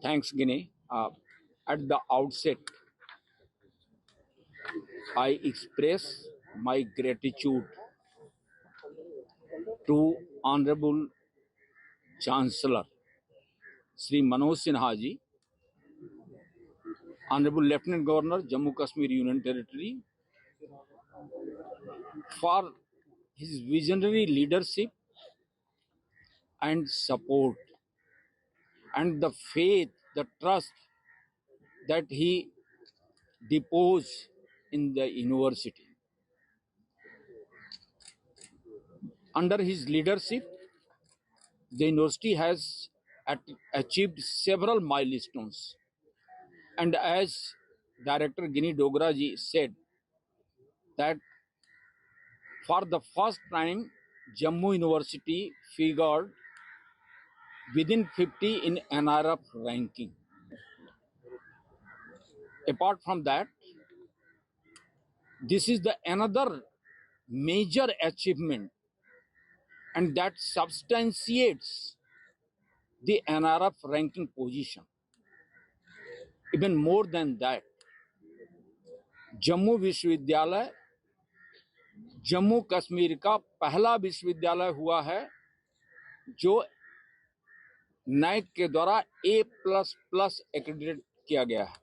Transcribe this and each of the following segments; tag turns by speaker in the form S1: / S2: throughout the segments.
S1: Thanks, Guinea. At the outset, I express my gratitude to Honorable Chancellor Sri Manoj Sinha ji, Honorable Lieutenant Governor Jammu Kashmir Union Territory, for his visionary leadership and support, and the faith, the trust that he deposed in the university. Under his leadership, the university has achieved several milestones. And as Director Guinea Dogra ji said, that for the first time, Jammu University figured within 50 in NRF ranking. Apart from that, this is the another major achievement, and that substantiates the NRF ranking position. Even more than that, Jammu विश्वविद्यालय जम्मू कश्मीर का पहला विश्वविद्यालय हुआ है जो NAAC के द्वारा A++ accredited किया गया है.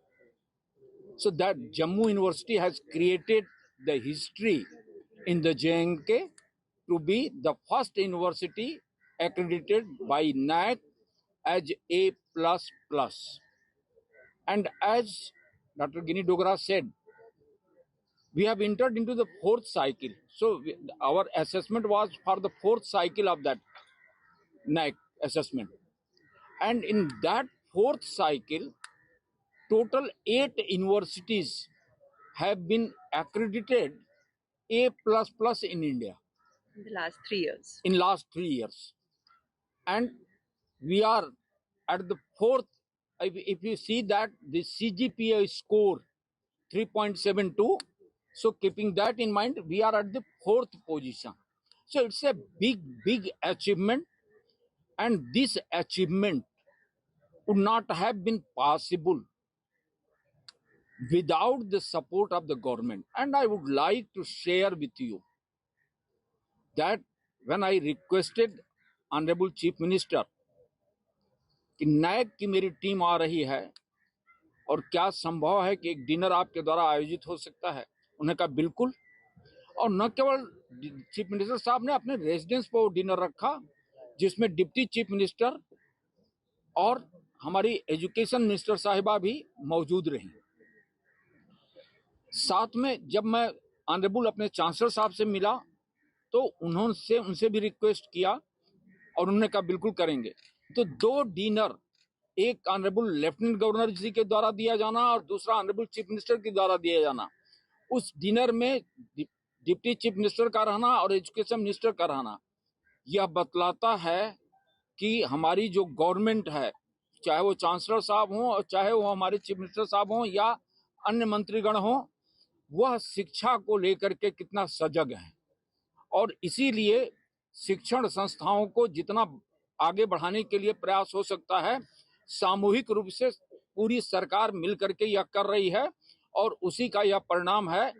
S1: So that Jammu University has created the history in the JNK to be the first university accredited by NAC as A++. And as Dr. Guinea Dogra said, we have entered into the fourth cycle. So our assessment was for the fourth cycle of that NAC assessment. And in that fourth cycle, total 8 universities have been accredited A++ in India.
S2: In the last 3 years.
S1: In last 3 years. And we are at the fourth. If you see that the CGPA score 3.72, so keeping that in mind, we are at the fourth position. So it's a big achievement, and this achievement would not have been possible without the support of the government. And I would like to share with you that when I requested Honorable Chief Minister कि NAAC की मेरी team आ रही है और क्या संभव है कि एक डिनर आपके द्वारा आयोजित हो सकता है, उन्होंने कहा बिल्कुल. और न केवल चीफ मिनिस्टर साहब ने अपने रेजिडेंस पर वो डिनर रखा जिसमें डिप्टी चीफ मिनिस्टर और हमारी एजुकेशन मिनिस्टर साहिबा भी मौजूद रही. साथ में जब मैं ऑनरेबल अपने चांसलर साहब से मिला तो उनसे भी रिक्वेस्ट किया और उन्होंने कहा बिल्कुल करेंगे. तो 2 डिनर, एक ऑनरेबल लेफ्टिनेंट गवर्नर जी के द्वारा दिया जाना और दूसरा ऑनरेबल चीफ मिनिस्टर के द्वारा दिया जाना. उस डिनर में डिप्टी चीफ मिनिस्टर का रहना और एजुकेशन मिनिस्टर का रहना यह बतलाता है कि हमारी जो गवर्नमेंट है, चाहे वो चांसलर साहब हों और चाहे वो हमारे चीफ मिनिस्टर साहब हों या अन्य मंत्रीगण हों, वह शिक्षा को लेकर के कितना सजग है. और इसीलिए शिक्षण संस्थाओं को जितना आगे बढ़ाने के लिए प्रयास हो सकता है, सामूहिक रूप से पूरी सरकार मिलकर के यह कर रही है. और उसी का यह परिणाम है